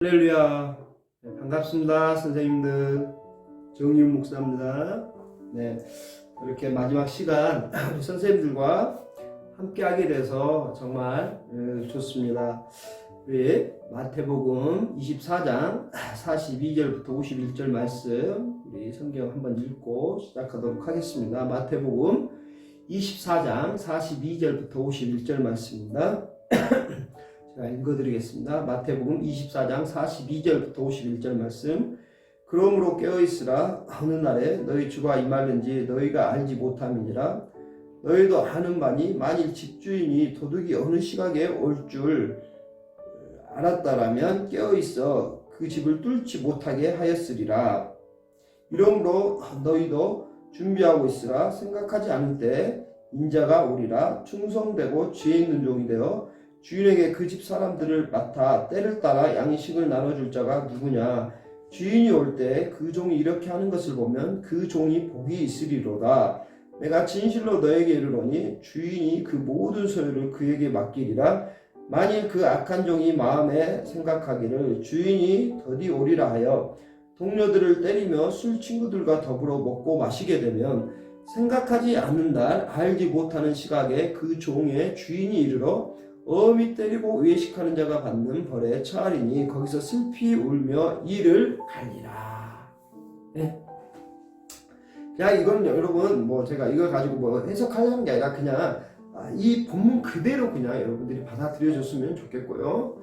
할렐루야. 네, 반갑습니다. 선생님들. 정윤 목사입니다. 네, 이렇게 마지막 시간 우리 선생님들과 함께 하게 돼서 정말 좋습니다. 우리 마태복음 24장 42절부터 51절 말씀 우리 성경 한번 읽고 시작하도록 하겠습니다. 마태복음 24장 42절부터 51절 말씀입니다. 제가 읽어드리겠습니다. 마태복음 24장 42절부터 51절 말씀. 그러므로 깨어있으라. 어느 날에 너희 주가 임하는지 너희가 알지 못함이니라. 너희도 아는 바니 만일 집주인이 도둑이 어느 시각에 올 줄 알았다라면 깨어있어 그 집을 뚫지 못하게 하였으리라. 이러므로 너희도 준비하고 있으라. 생각하지 않을 때 인자가 오리라. 충성되고 지혜 있는 종이 되어 주인에게 그 집 사람들을 맡아 때를 따라 양식을 나눠줄 자가 누구냐. 주인이 올 때 그 종이 이렇게 하는 것을 보면 그 종이 복이 있으리로다. 내가 진실로 너에게 이르노니 주인이 그 모든 소유를 그에게 맡기리라. 만일 그 악한 종이 마음에 생각하기를 주인이 더디 오리라 하여 동료들을 때리며 술 친구들과 더불어 먹고 마시게 되면 생각하지 않는 날 알지 못하는 시각에 그 종의 주인이 이르러 엄히 때리고 외식하는 자가 받는 벌에 처하리니 거기서 슬피 울며 이를 갈리라. 네. 그냥 이건 여러분 제가 이걸 가지고 해석하려는 게 아니라 그냥 이 본문 그대로 그냥 여러분들이 받아들여 줬으면 좋겠고요.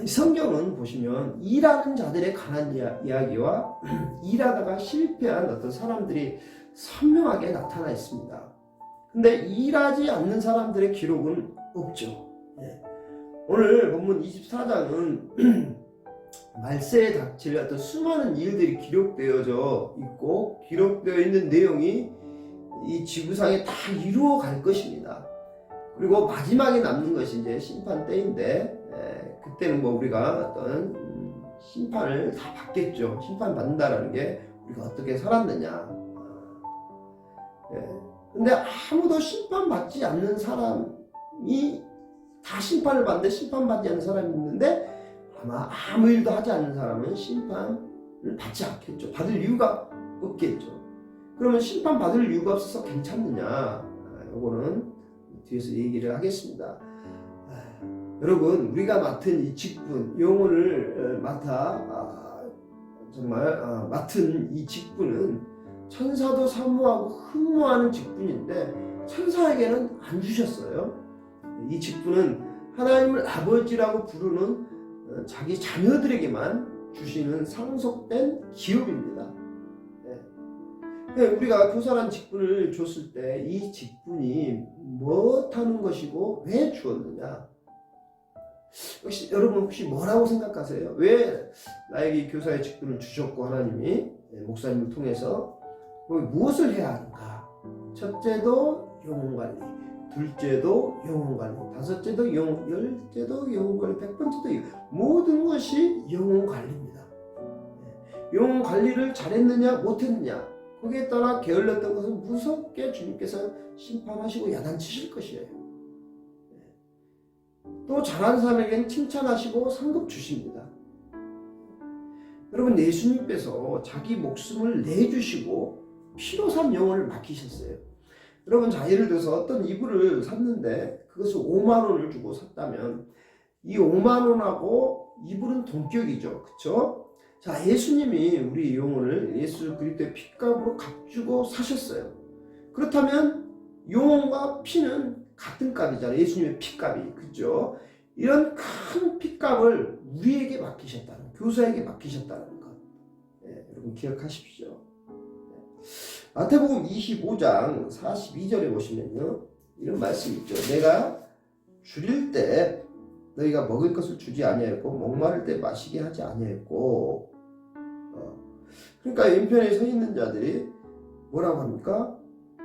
이 성경은 보시면 일하는 자들에 관한 이야기와 일하다가 실패한 어떤 사람들이 선명하게 나타나 있습니다. 근데 일하지 않는 사람들의 기록은 없죠. 네. 오늘 본문 24장은 말세에 닥칠 어떤 수많은 일들이 기록되어져 있고 기록되어 있는 내용이 이 지구상에 다 이루어 갈 것입니다. 그리고 마지막에 남는 것이 이제 심판 때인데 그때는 우리가 어떤 심판을 다 받겠죠. 심판 받는다라는 게 우리가 어떻게 살았느냐. 근데 아무도 심판받지 않는 사람이 다 심판을 받는데 심판받지 않는 사람이 있는데 아마 아무 일도 하지 않는 사람은 심판을 받지 않겠죠. 받을 이유가 없겠죠. 그러면 심판받을 이유가 없어서 괜찮느냐? 요거는 뒤에서 얘기를 하겠습니다. 여러분, 우리가 맡은 이 직분, 영혼을 맡은 이 직분은 천사도 사모하고 흠모하는 직분인데 천사에게는 안 주셨어요. 이 직분은 하나님을 아버지라고 부르는 자기 자녀들에게만 주시는 상속된 기업입니다. 우리가 교사라는 직분을 줬을 때 이 직분이 무엇하는 것이고 왜 주었느냐? 여러분 혹시 뭐라고 생각하세요? 왜 나에게 교사의 직분을 주셨고 하나님이 목사님을 통해서 무엇을 해야 하는가? 첫째도 영혼관리, 둘째도 영혼관리, 다섯째도 열째도 영혼관리, 100번째도 모든 것이 영혼관리입니다. 영혼관리를 잘했느냐 못했느냐 거기에 따라 게을렀던 것은 무섭게 주님께서 심판하시고 야단치실 것이에요. 또 잘하는 사람에게는 칭찬하시고 상급 주십니다. 여러분, 예수님께서 자기 목숨을 내주시고 피로 산 영혼을 맡기셨어요. 여러분, 예를 들어서 어떤 이불을 샀는데 그것을 5만 원을 주고 샀다면 이 5만 원하고 이불은 동격이죠. 그렇죠? 자, 예수님이 우리 영혼을 예수 그리스도의 핏값으로 값주고 사셨어요. 그렇다면 영혼과 피는 같은 값이잖아요. 예수님의 핏값이. 그렇죠? 이런 큰 핏값을 우리에게 맡기셨다는, 교사에게 맡기셨다는 것. 여러분 기억하십시오. 마태복음 25장 42절에 보시면요, 이런 말씀이 있죠. 내가 줄일 때 너희가 먹을 것을 주지 아니하였고 목마를 때 마시게 하지 아니하였고. 그러니까 왼편에 서 있는 자들이 뭐라고 합니까?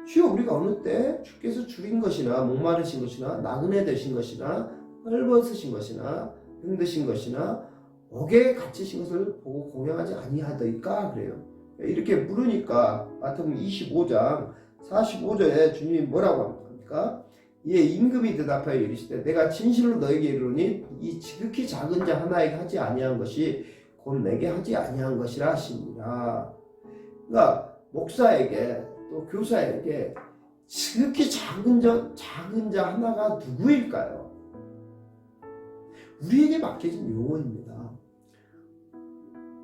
주여, 우리가 어느 때 주께서 줄인 것이나 목마르신 것이나 나그네 되신 것이나 헐벗으신 것이나 병드신 것이나 옥에 갇히신 것을 보고 공양하지 아니하더이까 그래요. 이렇게 물으니까 마태복음 25장 45절에 주님이 뭐라고 합니까? 이에 임금이 대답하여 이르시되 내가 진실로 너에게 이르노니 이 지극히 작은 자 하나에게 하지 아니한 것이 곧 내게 하지 아니한 것이라 하시니라. 그러니까 목사에게 또 교사에게 지극히 작은 자 하나가 누구일까요? 우리에게 맡겨진 영혼입니다.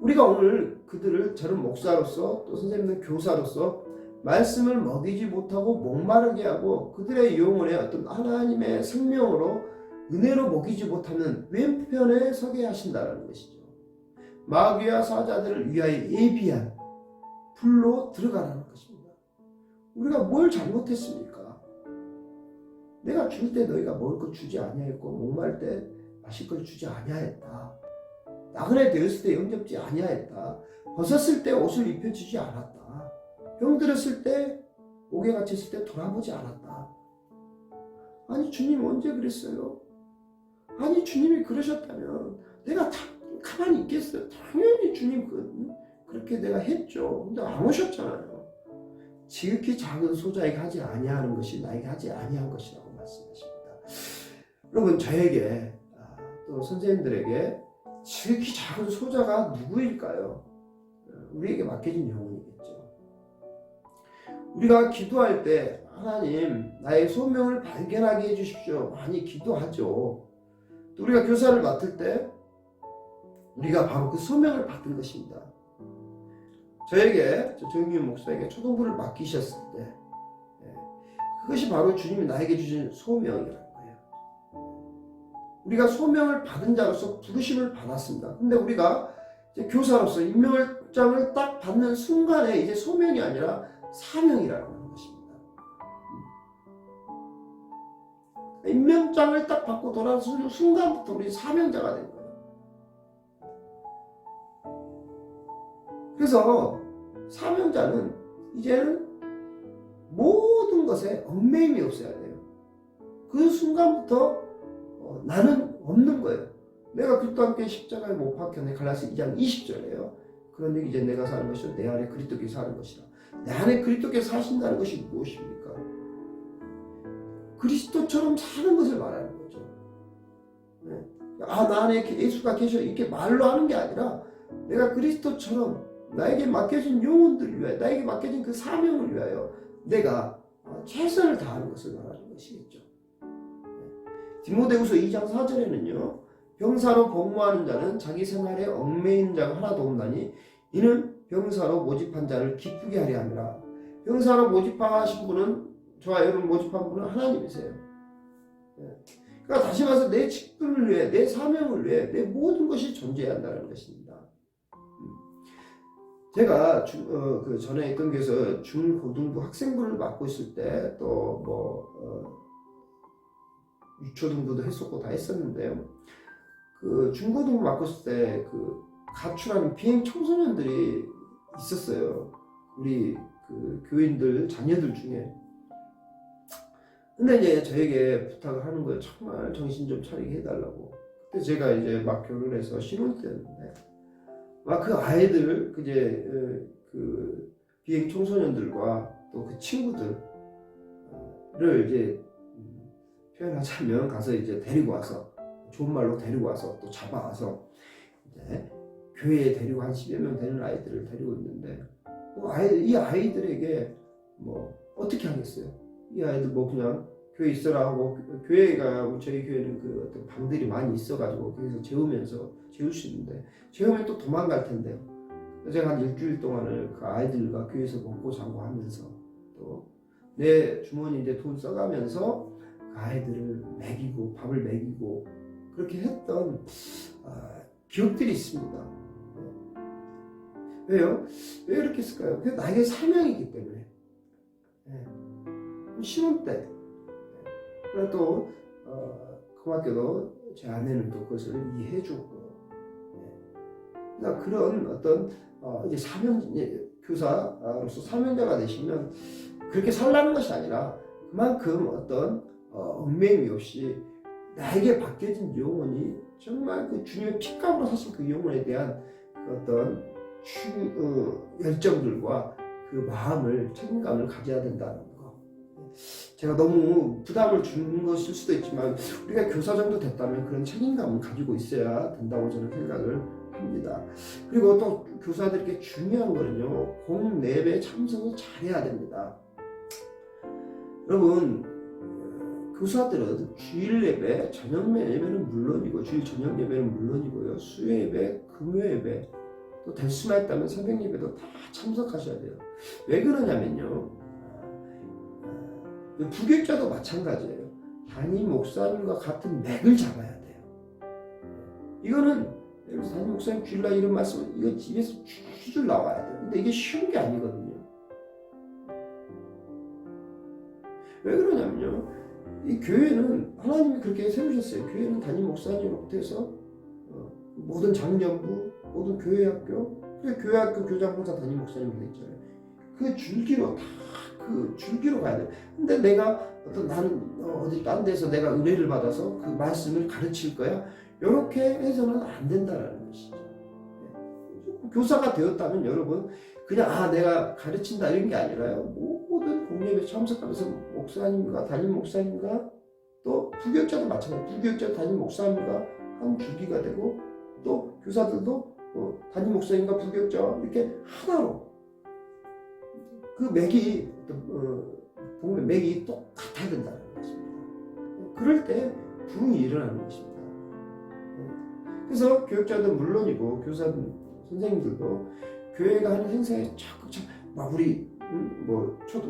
우리가 오늘 그들을 저는 목사로서 또 선생님은 교사로서 말씀을 먹이지 못하고 목마르게 하고 그들의 영혼에 어떤 하나님의 생명으로 은혜로 먹이지 못하면 왼편에 서게 하신다는 것이죠. 마귀와 사자들을 위하여 예비한 불로 들어가라는 것입니다. 우리가 뭘 잘못했습니까? 내가 줄 때 너희가 먹을 것 주지 아니하였고 목마를 때 마실 걸 주지 아니하였다. 나그네 되었을 때 영접지 아니하였다. 벗었을 때 옷을 입혀주지 않았다. 병들었을 때 옥에 갇혔을 때 돌아보지 않았다. 아니 주님 언제 그랬어요? 아니 주님이 그러셨다면 내가 가만히 있겠어요? 당연히 주님 그렇게 내가 했죠. 근데 안 오셨잖아요. 지극히 작은 소자에게 하지 아니하는 것이 나에게 하지 아니한 것이라고 말씀하십니다. 여러분 저에게 또 선생님들에게 지극히 작은 소자가 누구일까요? 우리에게 맡겨진 영혼이겠죠. 우리가 기도할 때 하나님 나의 소명을 발견하게 해주십시오. 많이 기도하죠. 또 우리가 교사를 맡을 때 우리가 바로 그 소명을 받은 것입니다. 저에게 정윤 목사에게 초등부를 맡기셨을 때 그것이 바로 주님이 나에게 주신 소명이라는 거예요. 우리가 소명을 받은 자로서 부르심을 받았습니다. 근데 우리가 이제 교사로서 임명장을 딱 받는 순간에 이제 소명이 아니라 사명이라는 것입니다. 임명장을 딱 받고 돌아서는 순간부터 우리 사명자가 된 거예요. 그래서 사명자는 이제는 모든 것에 얽매임이 없어야 돼요. 그 순간부터 나는 없는 거예요. 내가 그리스도와 함께 십자가에 못 박혔네. 갈라디아서 2장 20절이에요. 그런즉 이제 내가 사는 것이 내 안에 그리스도께서 사는 것이라. 내 안에 그리스도께서 사신다는 것이 무엇입니까? 그리스도처럼 사는 것을 말하는 거죠. 네. 나 안에 예수가 계셔 이렇게 말로 하는 게 아니라 내가 그리스도처럼 나에게 맡겨진 영혼들을 위하여 나에게 맡겨진 그 사명을 위하여 내가 최선을 다하는 것을 말하는 것이겠죠. 디모데후서 2장 4절에는요. 병사로 복무하는 자는 자기 생활에 얽매인 자가 하나도 없나니 이는 병사로 모집한 자를 기쁘게 하려 함이라. 병사로 모집하신 분은 저와 여러분 모집한 분은 하나님이세요. 그러니까 다시 말해서 내 직분을 위해 내 사명을 위해 내 모든 것이 존재해야 한다는 것입니다. 제가 그 전에 있던 교회에서 중고등부 학생부를 맡고 있을 때 또 유초등부도 했었고 다 했었는데요. 그 중고등부 맡고 있을 때 그 가출하는 비행 청소년들이 있었어요. 우리 그 교인들 자녀들 중에. 근데 이제 저에게 부탁을 하는 거예요. 정말 정신 좀 차리게 해달라고. 그때 제가 이제 막 결혼해서 신혼 때였는데 막 그 아이들 이제 그 비행 청소년들과 또 그 친구들을 이제 표현하자면 가서 이제 데리고 와서 좋은 말로 데리고 와서 또 잡아와서 이제 교회에 데리고 한 10여 명 되는 아이들을 데리고 있는데 이 아이들에게 뭐 어떻게 하겠어요? 이 아이들 뭐 그냥 교회 있어라 하고 교회가 저희 교회는 그 어떤 방들이 많이 있어가지고 거기서 재울 수 있는데 재우면 또 도망갈 텐데요. 제가 한 일주일 동안을 그 아이들과 교회에서 먹고 자고 하면서 또 내 주머니에 돈 써가면서 그 아이들을 먹이고 밥을 먹이고 그렇게 했던 기억들이 있습니다. 왜요? 왜 이렇게 했을까요? 그게 나에게 사명이기 때문에. 신혼 때. 그리고 또 고맙게도 제 아내는 또 그것을 이해해주고. 그러니까 그런 어떤 이제 교사로서 사명자가 되시면 그렇게 살라는 것이 아니라 그만큼 어떤 얽매임이 없이 나에게 맡겨진 영혼이 정말 그 주님의 핏값으로 사신 그 영혼에 대한 그 어떤 열정들과 그 마음을 책임감을 가져야 된다는 거. 제가 너무 부담을 주는 것일 수도 있지만 우리가 교사 정도 됐다면 그런 책임감을 가지고 있어야 된다고 저는 생각을 합니다. 그리고 또 교사들에게 중요한 거는요, 공예배 참석을 잘해야 됩니다. 여러분, 교사들은 주일 예배, 저녁 예배는 물론이고, 주일 저녁 예배는 물론이고요, 수요 예배, 금요 예배, 또 될 수만 있다면 새벽 예배도 다 참석하셔야 돼요. 왜 그러냐면요, 부교육자도 마찬가지예요. 담임 목사님과 같은 맥을 잡아야 돼요. 이거는 담임 목사님 주일날 이런 말씀, 이거 집에서 줄줄 나와야 돼요. 근데 이게 쉬운 게 아니거든요. 왜 그러냐면요, 이 교회는 하나님이 그렇게 세우셨어요. 교회는 담임 목사님으로부터 해서 모든 장년부, 모든 교회학교, 교회학교 교장봉사 담임 목사님으로 돼 있잖아요. 그 줄기로 다 그 줄기로 가야 돼요. 근데 내가 나는 어디 딴 데서 내가 은혜를 받아서 그 말씀을 가르칠 거야, 이렇게 해서는 안 된다는 것이죠. 교사가 되었다면 여러분, 그냥 내가 가르친다 이런 게 아니라요, 모든 공예배 참석하면서 목사님과 담임 목사님과 또 부교육자도 마찬가지, 부교육자 담임 목사님과 한 줄기가 되고, 또 교사들도 담임 목사님과 부교육자와 이렇게 하나로 그 맥이 보면 맥이 똑같아야 된다는 것입니다. 그럴 때 부흥이 일어나는 것입니다. 그래서 교육자도 물론이고 교사들, 선생님들도 교회가 하는 행사에 자꾸 막 우리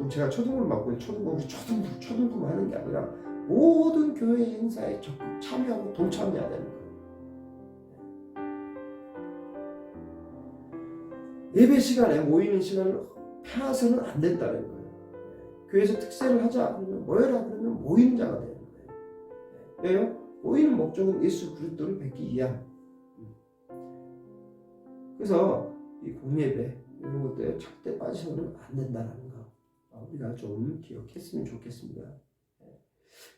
제가 초등부를 맡고 초등부 하는 게 아니라 모든 교회 행사에 적극 참여하고 동참해야 되는 거예요. 예배 시간에 모이는 시간을 패해서는 안 된다는 거예요. 교회에서 특세를 하자 그러면 모여라 그러면 모이는 자가 되는 거예요. 왜요? 모이는 목적은 예수 그리스도를 뵙기 위함. 그래서 이 공예배 이런 것들에 절대 빠져서는 안 된다는 거, 우리가 좀 기억했으면 좋겠습니다.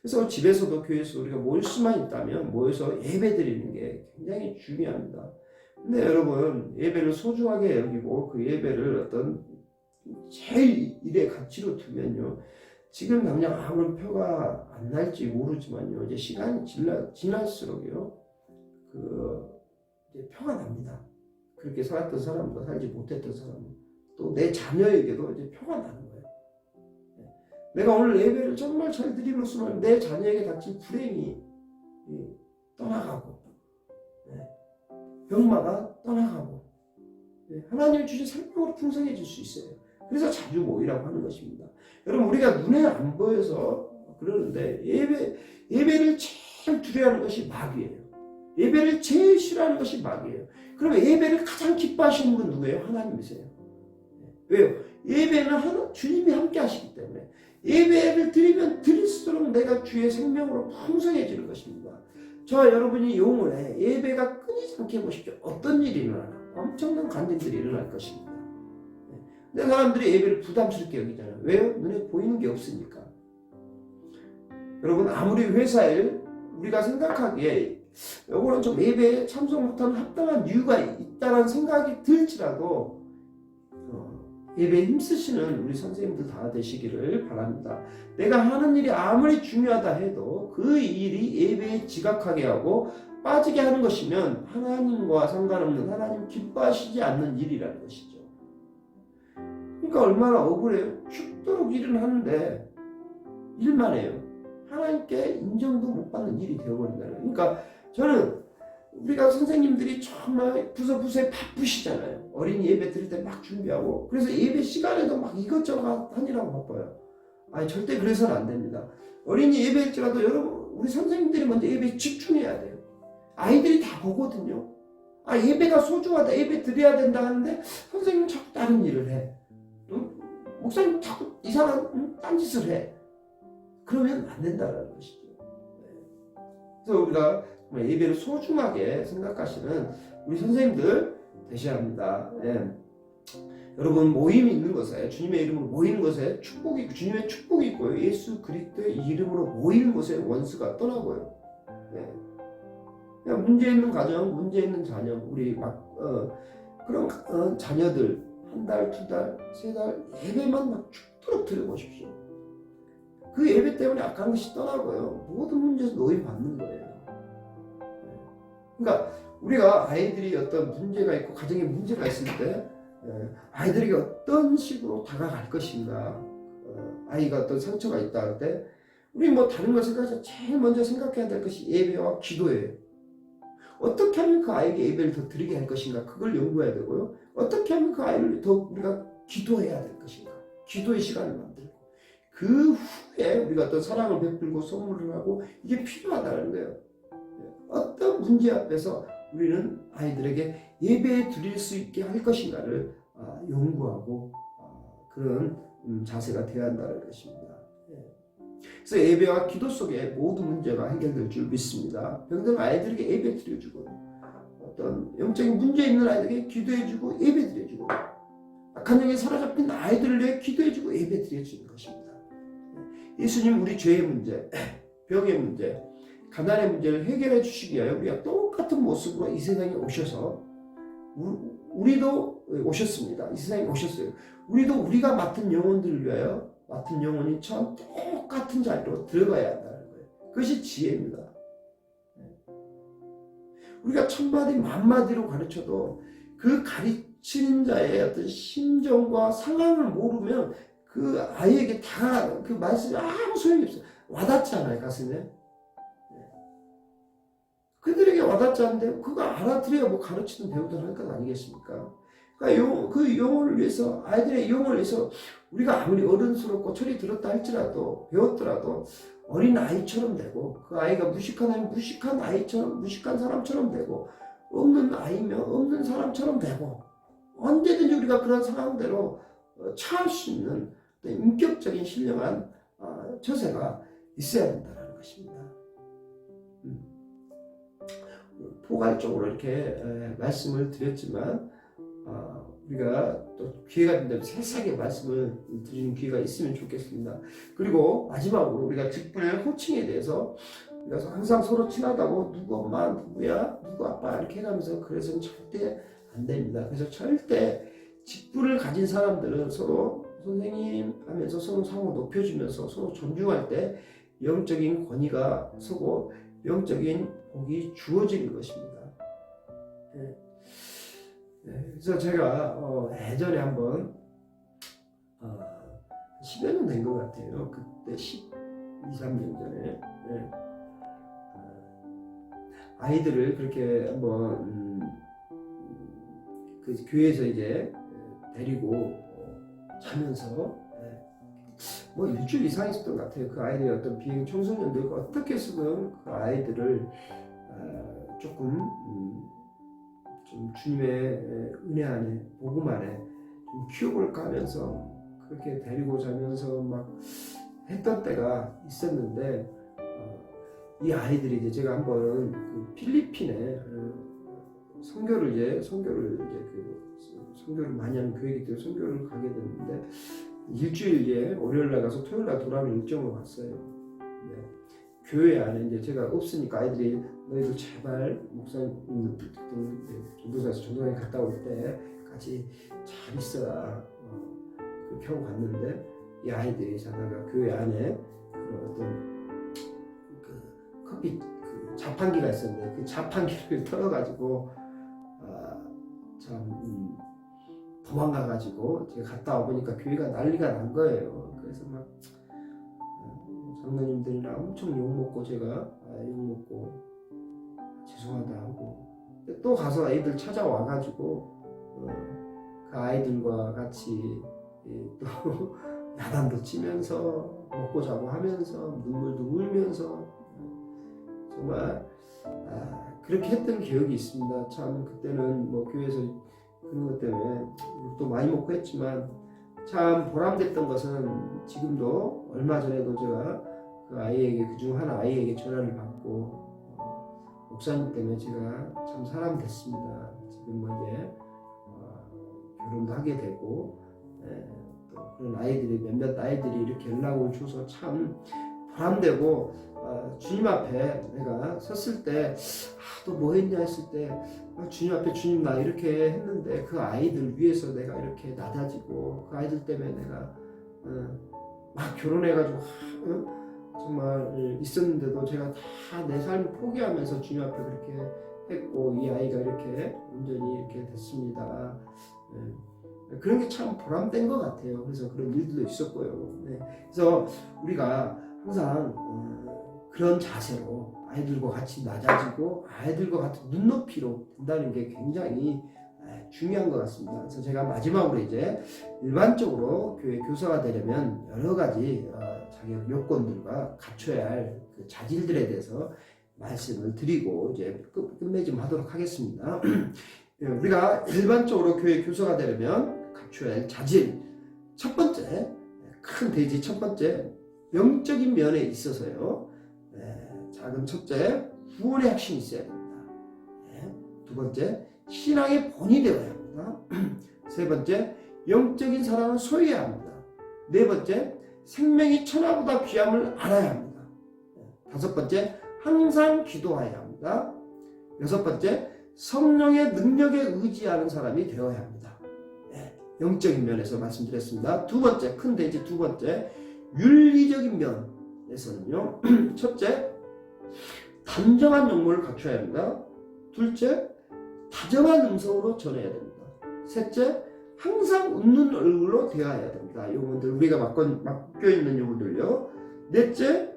그래서 집에서도 교회에서 우리가 모일 수만 있다면 모여서 예배 드리는 게 굉장히 중요합니다. 근데 여러분, 예배를 소중하게 여기고 그 예배를 어떤 제일 일의 가치로 두면요, 지금 당장 아무런 표가 안 날지 모르지만요, 이제 시간이 지날수록요, 이제 표가 납니다. 그렇게 살았던 사람과 살지 못했던 사람, 또 내 자녀에게도 이제 표가 나는 거예요. 내가 오늘 예배를 정말 잘 드림으로써 내 자녀에게 닥친 불행이 떠나가고, 병마가 떠나가고, 하나님이 주신 생명으로 풍성해질 수 있어요. 그래서 자주 모이라고 하는 것입니다. 여러분, 우리가 눈에 안 보여서 그러는데 예배를 제일 두려워하는 것이 마귀예요. 예배를 제일 싫어하는 것이 마귀예요. 그러면 예배를 가장 기뻐하시는 분 누구예요? 하나님이세요. 왜요? 예배는 주님이 함께 하시기 때문에 예배를 드리면 드릴수록 내가 주의 생명으로 풍성해지는 것입니다. 저와 여러분이 영혼에 예배가 끊이지 않게 해보십시오. 어떤 일이 일어나나? 엄청난 간증들이 일어날 것입니다. 근데 사람들이 예배를 부담스럽게 여기잖아요. 왜요? 눈에 보이는 게 없으니까. 여러분, 아무리 회사에 우리가 생각하기에 요거는 좀 예배에 참석 못하는 합당한 이유가 있다는 생각이 들지라도 예배에 힘쓰시는 우리 선생님들 다 되시기를 바랍니다. 내가 하는 일이 아무리 중요하다 해도 그 일이 예배에 지각하게 하고 빠지게 하는 것이면 하나님과 상관없는, 하나님 기뻐하시지 않는 일이라는 것이죠. 그러니까 얼마나 억울해요. 죽도록 일은 하는데 일만 해요. 하나님께 인정도 못 받는 일이 되어버린다는 거예요. 그러니까 저는 우리가 선생님들이 정말 부서에 바쁘시잖아요. 어린이 예배 드릴 때 막 준비하고, 그래서 예배 시간에도 막 이것저것 하느라고 바빠요. 아니, 절대 그래서는 안 됩니다. 어린이 예배일지라도 여러분, 우리 선생님들이 먼저 예배에 집중해야 돼요. 아이들이 다 보거든요. 예배가 소중하다, 예배 드려야 된다 하는데 선생님 자꾸 다른 일을 해. 목사님 자꾸 이상한 딴짓을 해. 그러면 안 된다는 것이죠. 그래서 우리가 예배를 소중하게 생각하시는 우리 선생님들 되셔야 합니다. 여러분, 모임이 있는 것에, 주님의 이름으로 모이는 것에 축복이 있고, 주님의 축복이 있고요. 예수 그리스도의 이름으로 모이는 것에 원수가 떠나고요. 문제 있는 가정, 문제 있는 자녀, 우리 그런 자녀들 1달, 2달, 3달 예배만 막 죽도록 드려보십시오. 그 예배 때문에 악한 것이 떠나고요. 모든 문제에서 노임받는 거예요. 그러니까 우리가 아이들이 어떤 문제가 있고 가정에 문제가 있을 때 아이들에게 어떤 식으로 다가갈 것인가, 아이가 어떤 상처가 있다 할 때 우리 뭐 다른 걸 생각하지 제일 먼저 생각해야 될 것이 예배와 기도예요. 어떻게 하면 그 아이에게 예배를 더 드리게 할 것인가, 그걸 연구해야 되고요. 어떻게 하면 그 아이를 더 우리가 기도해야 될 것인가, 기도의 시간을 만들고 그 후에 우리가 어떤 사랑을 베풀고 선물을 하고 이게 필요하다는 거예요. 어떤 문제 앞에서 우리는 아이들에게 예배 드릴 수 있게 할 것인가를 연구하고 그런 자세가 되어야 한다는 것입니다. 그래서 예배와 기도 속에 모든 문제가 해결될 줄 믿습니다. 병든 아이들에게 예배 드려주고, 어떤 영적인 문제 있는 아이들에게 기도해주고 예배 드려주고, 악한 영에 사로잡힌 아이들을 위해 기도해주고 예배 드려주는 것입니다. 예수님 우리 죄의 문제, 병의 문제, 가난의 문제를 해결해 주시기 위하여 우리가 똑같은 모습으로 이 세상에 오셔서 우리도 오셨습니다. 이 세상에 오셨어요. 우리도 우리가 맡은 영혼들을 위하여 맡은 영혼이 전 똑같은 자리로 들어가야 한다는 거예요. 그것이 지혜입니다. 우리가 천마디 만마디로 가르쳐도 그 가르치는 자의 어떤 심정과 상황을 모르면 그 아이에게 다 그 말씀이 아무 소용이 없어요. 와닿지 않아요, 가슴에. 그들에게 와닿지 않는데 그거 알아들어야 뭐 가르치든 배우든 할 것 아니겠습니까? 그러니까 그 영혼을 위해서, 아이들의 영혼을 위해서 우리가 아무리 어른스럽고 철이 들었다 할지라도, 배웠더라도 어린 아이처럼 되고, 그 아이가 무식한 아이면 무식한 아이처럼, 무식한 사람처럼 되고, 없는 아이면 없는 사람처럼 되고, 언제든지 우리가 그런 상황대로 처할 수 있는 인격적인 신령한 처세가 있어야 된다는 것입니다. 포괄적으로 이렇게 말씀을 드렸지만 우리가 또 기회가 된다면 세세하게 말씀을 드리는 기회가 있으면 좋겠습니다. 그리고 마지막으로 우리가 직분의 호칭에 대해서 우리가 항상 서로 친하다고 누구 엄마, 누구야, 누구 아빠 이렇게 해가면서 그래서는 절대 안 됩니다. 그래서 절대 직분을 가진 사람들은 서로 선생님 하면서 서로 상호 높여주면서 서로 존중할 때 영적인 권위가 서고 영적인 복이 주어지는 것입니다. 그래서 제가 예전에 한번 10여 년 된 것 같아요. 그때 12, 13년 전에 아이들을 그렇게 한번 그 교회에서 이제 데리고 자면서 뭐 일주일 이상 있었던 것 같아요. 그 아이들의 어떤 비행 청소년들과 어떻게 해서든 그 아이들을 조금 좀 주님의 은혜 안에, 복음 안에 좀 키워볼까 하면서 그렇게 데리고 자면서 막 했던 때가 있었는데, 이 아이들이 이제 제가 한번 그 필리핀에 선교를 많이 하는 교회이기 때문에 선교를 가게 됐는데, 일주일 이제 월요일날 가서 토요일날 돌아오는 일정으로 갔어요. 교회 안에 이제 제가 없으니까 아이들이 너희들 제발 목사님 전도사에서 전도사님 갔다 올 때 같이 잘 있어라 그렇게 하고 갔는데, 이 아이들이 자다가 교회 안에 그런 어떤 그 커피 그 자판기가 있었는데 그 자판기를 털어가지고 참 도망가가지고 제가 갔다 와보니까 교회가 난리가 난 거예요. 그래서 막 장로님들이랑 엄청 욕먹고 제가 욕먹고 죄송하다 하고, 또 가서 아이들 찾아와가지고 그 아이들과 같이 또 야단도 치면서 먹고 자고 하면서 눈물도 울면서 정말 그렇게 했던 기억이 있습니다. 참 그때는 뭐 교회에서 그런 것 때문에 또 많이 먹고 했지만 참 보람됐던 것은, 지금도 얼마 전에도 제가 그 아이에게, 그중 하나 아이에게 전화를 받고 목사님 때문에 제가 참 사람 됐습니다. 지금 뭐 이제 결혼도 하게 되고 또 그런 아이들이 몇몇 아이들이 이렇게 연락을 줘서 참 보람되고, 주님 앞에 내가 섰을 때 또 뭐 했냐 했을 때 주님 앞에 주님 나 이렇게 했는데 그 아이들 위해서 내가 이렇게 낮아지고 그 아이들 때문에 내가 막 결혼해가지고 정말 있었는데도 제가 다 내 삶을 포기하면서 주님 앞에 그렇게 했고 이 아이가 이렇게 온전히 이렇게 됐습니다. 그런 게 참 보람된 것 같아요. 그래서 그런 일들도 있었고요. 그래서 우리가 항상 그런 자세로 아이들과 같이 낮아지고 아이들과 같은 눈높이로 된다는 게 굉장히 중요한 것 같습니다. 그래서 제가 마지막으로 이제 일반적으로 교회 교사가 되려면 여러 가지 자격 요건들과 갖춰야 할 그 자질들에 대해서 말씀을 드리고 이제 끝맺음 좀 하도록 하겠습니다. 우리가 일반적으로 교회 교사가 되려면 갖춰야 할 자질 첫 번째 큰 대지 첫 번째 영적인 면에 있어서요. 작은 첫째 구원의 확신이 있어야 됩니다. 두 번째 신앙의 본이 되어야 합니다. 세 번째 영적인 사랑을 소유해야 합니다. 네 번째 생명이 천하보다 귀함을 알아야 합니다. 다섯 번째 항상 기도해야 합니다. 여섯 번째 성령의 능력에 의지하는 사람이 되어야 합니다. 영적인 면에서 말씀드렸습니다. 두 번째 큰 대지 두 번째 윤리적인 면에서는요. 첫째 단정한 용모를 갖춰야 합니다. 둘째 다정한 음성으로 전해야 됩니다. 셋째 항상 웃는 얼굴로 대화해야 됩니다. 용어들 우리가 맡겨 있는 용어들요. 넷째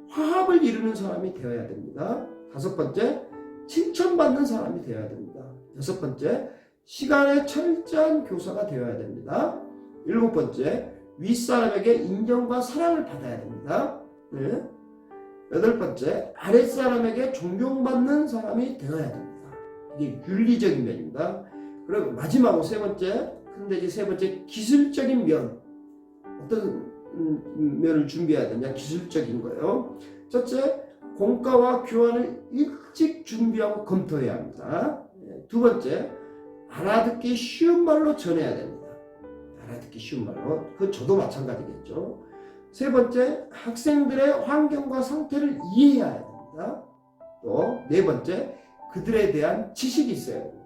화합을 이루는 사람이 되어야 됩니다. 다섯 번째 칭찬받는 사람이 되어야 됩니다. 여섯 번째 시간에 철저한 교사가 되어야 됩니다. 일곱 번째 윗사람에게 인정과 사랑을 받아야 됩니다. 여덟 번째 아랫사람에게 존경받는 사람이 되어야 됩니다. 이게 윤리적인 면입니다. 그리고 마지막으로 세 번째 근데 세 번째 기술적인 면 어떤 면을 준비해야 되냐 기술적인 거예요. 첫째 공과와 교환을 일찍 준비하고 검토해야 합니다. 두 번째 알아듣기 쉬운 말로 전해야 됩니다. 알아듣기 쉬운 말로 그 저도 마찬가지겠죠. 세 번째 학생들의 환경과 상태를 이해해야 됩니다. 또 네 번째 그들에 대한 지식이 있어야 됩니다.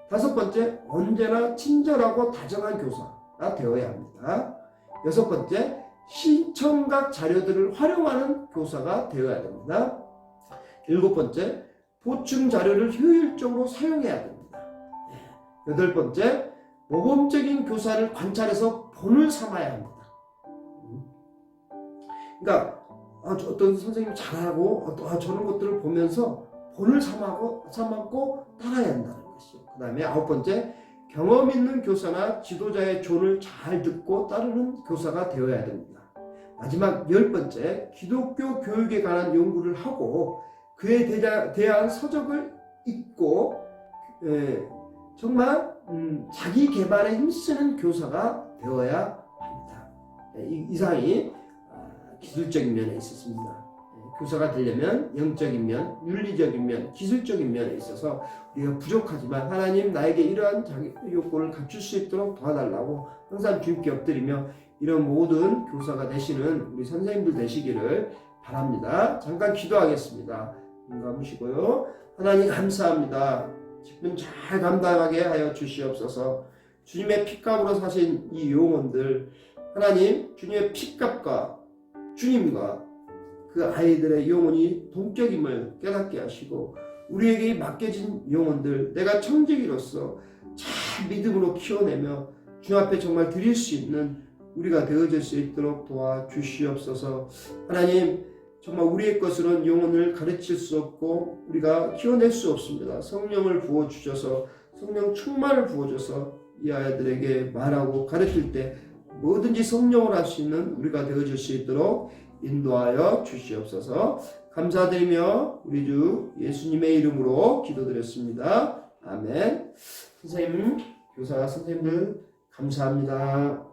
다섯 번째 언제나 친절하고 다정한 교사가 되어야 합니다. 여섯 번째 신청각 자료들을 활용하는 교사가 되어야 됩니다. 일곱 번째 보충 자료를 효율적으로 사용해야 됩니다. 여덟 번째 모범적인 교사를 관찰해서 본을 삼아야 합니다. 그러니까 어떤 선생님이 잘하고 저런 것들을 보면서 본을 삼고 따라야 한다는 것이요. 그 다음에 아홉 번째 경험 있는 교사나 지도자의 조언을 잘 듣고 따르는 교사가 되어야 됩니다. 마지막 열 번째 기독교 교육에 관한 연구를 하고 그에 대한 서적을 읽고 정말 자기 개발에 힘쓰는 교사가 되어야 합니다. 이상이 기술적인 면에 있었습니다. 교사가 되려면 영적인 면, 윤리적인 면, 기술적인 면에 있어서 우리가 부족하지만 하나님 나에게 이러한 자기 요건을 갖출 수 있도록 도와달라고 항상 주님께 엎드리며 이런 모든 교사가 되시는 우리 선생님들 되시기를 바랍니다. 잠깐 기도하겠습니다. 눈 감으시고요. 하나님 감사합니다. 직분 잘 감당하게 하여 주시옵소서. 주님의 핏값으로 사신 이 영혼들 하나님 주님의 핏값과 주님과 그 아이들의 영혼이 동격임을 깨닫게 하시고 우리에게 맡겨진 영혼들 내가 청지기로서 잘 믿음으로 키워내며 주 앞에 정말 드릴 수 있는 우리가 되어질 수 있도록 도와주시옵소서. 하나님 정말 우리의 것으로는 영혼을 가르칠 수 없고 우리가 키워낼 수 없습니다. 성령을 부어주셔서 성령 충만을 부어줘서 이 아이들에게 말하고 가르칠 때 뭐든지 성령을 할 수 있는 우리가 되어질 수 있도록 인도하여 주시옵소서. 감사드리며 우리 주 예수님의 이름으로 기도드렸습니다. 아멘. 선생님, 교사 선생님들 감사합니다.